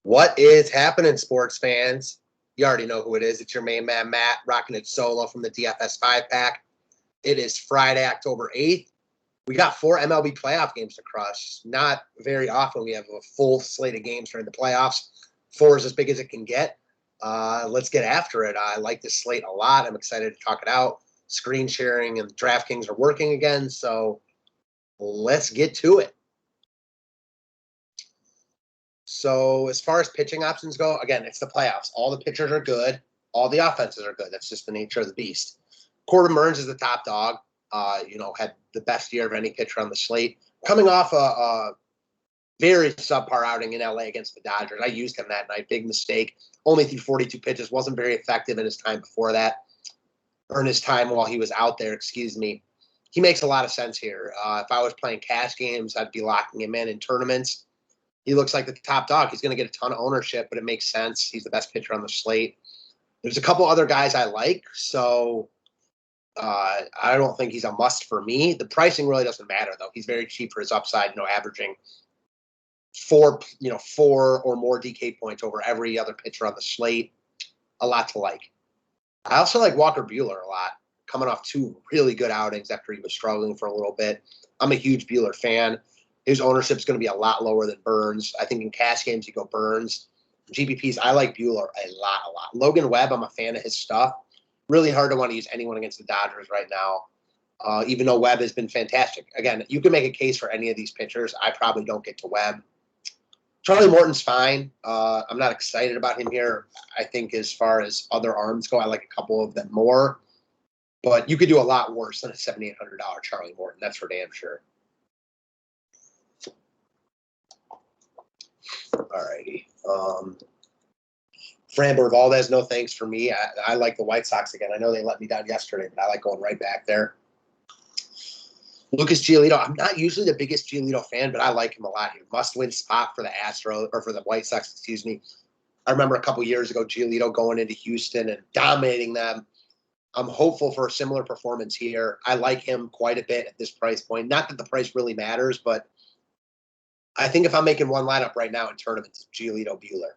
What is happening, sports fans? You already know who it is. It's your main man, Matt, rocking it solo from the DFS 5-pack. It is Friday, October 8th. We got 4 MLB playoff games to crush. Not very often we have a full slate of games during the playoffs. 4 is as big as it can get. Let's get after it. I like this slate a lot. I'm excited to talk it out. Screen sharing and DraftKings are working again, so let's get to it. So as far as pitching options go, again, it's the playoffs. All the pitchers are good. All the offenses are good. That's just the nature of the beast. Corbin Burnes is the top dog. Had the best year of any pitcher on the slate. Coming off a very subpar outing in LA against the Dodgers. I used him that night. Big mistake. Only threw 42 pitches. Wasn't very effective in his time before that. Or in his time while he was out there, excuse me. He makes a lot of sense here. If I was playing cash games, I'd be locking him in tournaments. He looks like the top dog. He's going to get a ton of ownership, but it makes sense. He's the best pitcher on the slate. There's a couple other guys I like, so I don't think he's a must for me. The pricing really doesn't matter, though. He's very cheap for his upside, averaging four or more DK points over every other pitcher on the slate. A lot to like. I also like Walker Buehler a lot, coming off 2 really good outings after he was struggling for a little bit. I'm a huge Buehler fan. His ownership is going to be a lot lower than Burnes. I think in cash games, you go Burnes. GPPs, I like Buehler a lot. Logan Webb, I'm a fan of his stuff. Really hard to want to use anyone against the Dodgers right now, even though Webb has been fantastic. Again, you can make a case for any of these pitchers. I probably don't get to Webb. Charlie Morton's fine. I'm not excited about him here. I think as far as other arms go, I like a couple of them more. But you could do a lot worse than a $7,800 Charlie Morton. That's for damn sure. All righty. Framber Valdez, no thanks for me. I like the White Sox again. I know they let me down yesterday, but I like going right back there. Lucas Giolito, I'm not usually the biggest Giolito fan, but I like him a lot here. Must-win spot for the Astros, or for the White Sox, excuse me. I remember a couple years ago, Giolito going into Houston and dominating them. I'm hopeful for a similar performance here. I like him quite a bit at this price point. Not that the price really matters, but I think if I'm making one lineup right now in tournaments, it's Giolito Buehler.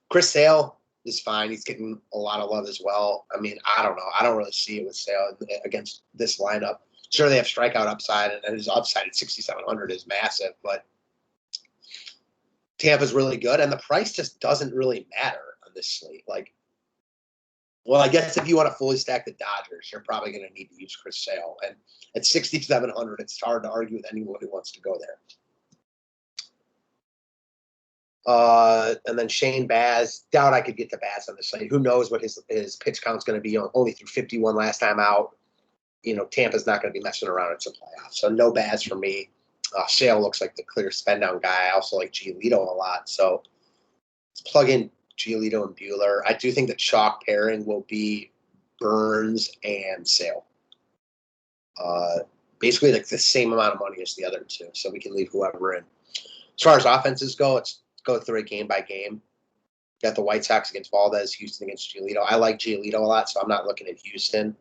Chris Sale is fine. He's getting a lot of love as well. I mean, I don't know. I don't really see it with Sale against this lineup. Sure, they have strikeout upside, and his upside at 6,700 is massive, but Tampa's really good, and the price just doesn't really matter on this slate. Well, I guess if you want to fully stack the Dodgers, you're probably going to need to use Chris Sale. And at 6,700, it's hard to argue with anyone who wants to go there. And then Shane Baz, doubt I could get to Baz on the slate. Who knows what his pitch count's going to be? Only threw 51 last time out. Tampa's not going to be messing around in some playoffs. So no Baz for me. Sale looks like the clear spend down guy. I also like Giolito a lot. So let's plug in Giolito and Buehler. I do think the chalk pairing will be Burnes and Sale. Basically like the same amount of money as the other two. So we can leave whoever in. As far as offenses go, let's go through it game by game. Got the White Sox against Valdez, Houston against Giolito. I like Giolito a lot, so I'm not looking at Houston.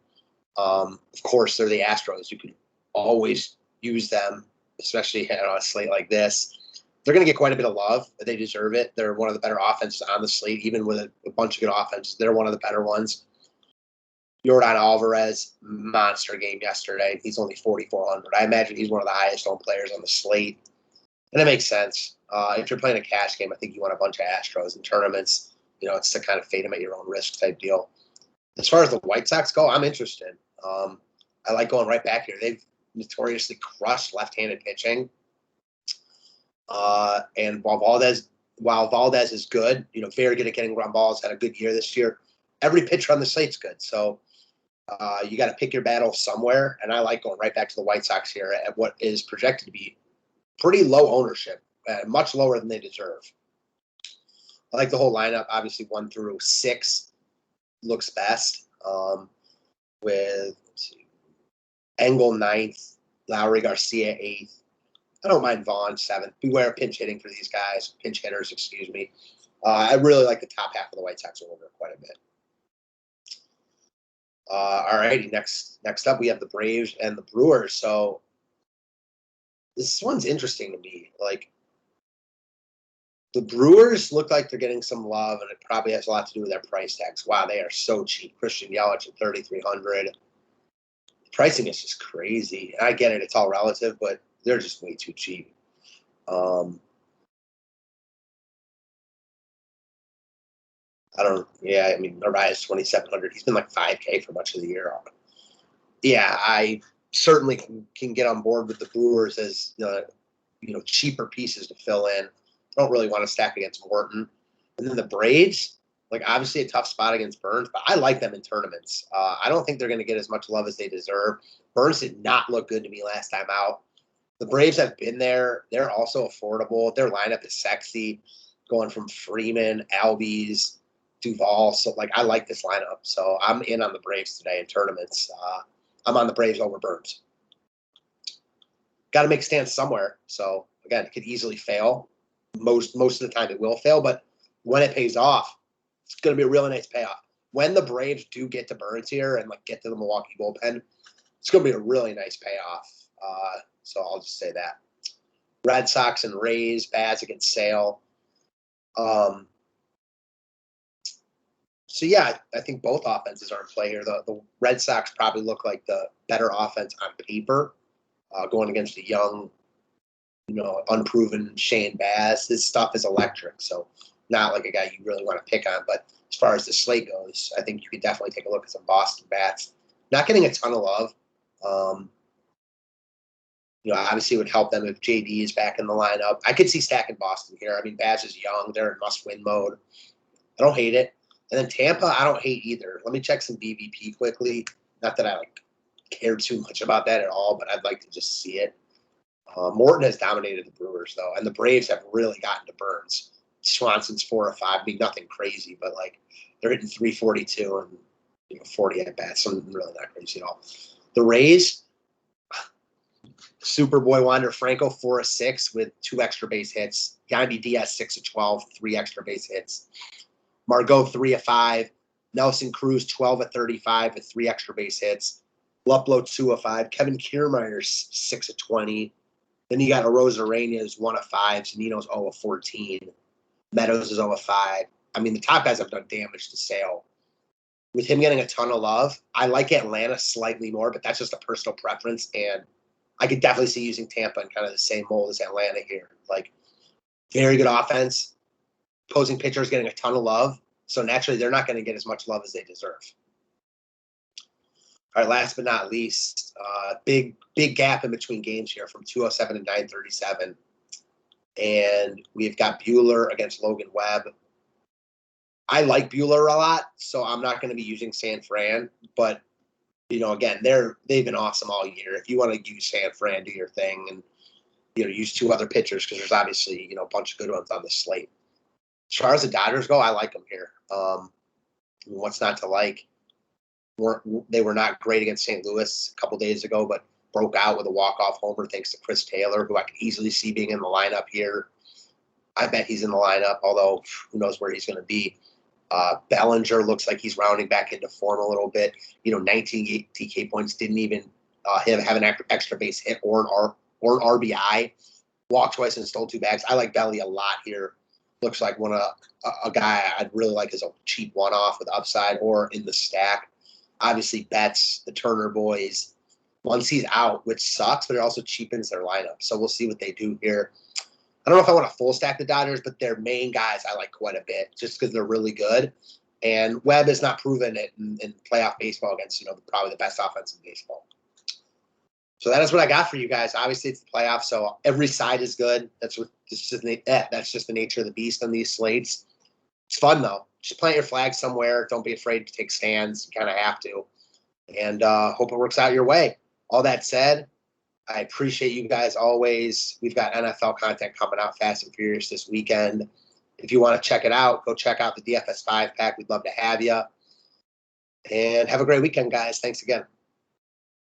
Of course, they're the Astros. You could always use them, especially on a slate like this. They're going to get quite a bit of love. They deserve it. They're one of the better offenses on the slate, even with a bunch of good offenses. They're one of the better ones. Yordan Alvarez, monster game yesterday. He's only 4,400. I imagine he's one of the highest owned players on the slate. And it makes sense. If you're playing a cash game, I think you want a bunch of Astros in tournaments. It's to kind of fade them at your own risk type deal. As far as the White Sox go, I'm interested. I like going right back here. They've notoriously crushed left-handed pitching. And while Valdez is good, very good at getting ground balls, had a good year this year, every pitcher on the slate's good. So you got to pick your battle somewhere. And I like going right back to the White Sox here at what is projected to be pretty low ownership, much lower than they deserve. I like the whole lineup. Obviously, 1 through 6 looks best, with Engel 9th, Lowry Garcia 8th. I don't mind Vaughn 7th. Beware of pinch hitting for these guys, pinch hitters, excuse me. I really like the top half of the White Sox order quite a bit. All righty, next up we have the Braves and the Brewers. So this one's interesting to me. The Brewers look like they're getting some love, and it probably has a lot to do with their price tags. Wow, they are so cheap. Christian Yelich at 3,300. Pricing is just crazy. And I get it; it's all relative, but they're just way too cheap. I don't. Yeah, I mean, Arias 2,700. He's been like 5K for much of the year. Yeah, I certainly can get on board with the Brewers as cheaper pieces to fill in. I don't really want to stack against Morton. And then the Braves, like obviously a tough spot against Burns, but I like them in tournaments. I don't think they're going to get as much love as they deserve. Burns did not look good to me last time out. The Braves have been there. They're also affordable. Their lineup is sexy, going from Freeman, Albies, Duvall. So, like, I like this lineup. So I'm in on the Braves today in tournaments. I'm on the Braves over Burns. Got to make a stand somewhere. So, again, it could easily fail. Most of the time it will fail, but when it pays off, it's going to be a really nice payoff. When the Braves do get to Burns here and like get to the Milwaukee bullpen, it's going to be a really nice payoff. So I'll just say that. Red Sox and Rays, Baz against Sale. So yeah, I think both offenses are in play here. The Red Sox probably look like the better offense on paper, going against a young, unproven Shane Baz. This stuff is electric, so not like a guy you really want to pick on. But as far as the slate goes, I think you could definitely take a look at some Boston bats. Not getting a ton of love. Obviously it would help them if JD is back in the lineup. I could see stacking Boston here. I mean, Baz is young. They're in must-win mode. I don't hate it. And then Tampa, I don't hate either. Let me check some BVP quickly. Not that I care too much about that at all, but I'd like to just see it. Morton has dominated the Brewers, though, and the Braves have really gotten to Burns. Swanson's 4 or 5. I mean, nothing crazy, but they're hitting 342 and 40 at bats. Something really not crazy at all. The Rays, Superboy Wander Franco 4 of 6 with 2 extra base hits. Yandy Diaz 6 of 12, 3 extra base hits. Margot 3 of 5. Nelson Cruz 12 of 35 with 3 extra base hits. Luplow 2 of 5. Kevin Kiermaier 6 of 20. Then you got Arozarena who's 1 of 5. Zanino's 0 of 14. Meadows is 0 of 5. I mean, the top guys have done damage to Sale. With him getting a ton of love, I like Atlanta slightly more, but that's just a personal preference. And I could definitely see using Tampa in kind of the same mold as Atlanta here. Very good offense. Opposing pitchers getting a ton of love. So naturally, they're not going to get as much love as they deserve. All right, last but not least, big gap in between games here from 207 to 937. And we've got Buehler against Logan Webb. I like Buehler a lot, so I'm not going to be using San Fran. But, again, they've been awesome all year. If you want to use San Fran, do your thing and, use 2 other pitchers because there's obviously, a bunch of good ones on the slate. As far as the Dodgers go, I like them here. What's not to like? They were not great against St. Louis a couple days ago, but broke out with a walk-off homer thanks to Chris Taylor, who I could easily see being in the lineup here. I bet he's in the lineup, although who knows where he's going to be. Bellinger looks like he's rounding back into form a little bit. 19 TK points, didn't even have an extra base hit or an RBI. Walked twice and stole 2 bags. I like Belly a lot here. Looks like a guy I'd really like as a cheap one-off with upside or in the stack. Obviously, Betts, the Turner boys, once he's out, which sucks, but it also cheapens their lineup. So we'll see what they do here. I don't know if I want to full stack the Dodgers, but their main guys I like quite a bit just because they're really good. And Webb has not proven it in playoff baseball against, probably the best offense in baseball. So that is what I got for you guys. Obviously, it's the playoffs, so every side is good. That's just the nature of the beast on these slates. It's fun, though. Just plant your flag somewhere. Don't be afraid to take stands. You kind of have to. And hope it works out your way. All that said, I appreciate you guys always. We've got NFL content coming out fast and furious this weekend. If you want to check it out, go check out the DFS 5-pack. We'd love to have you. And have a great weekend, guys. Thanks again.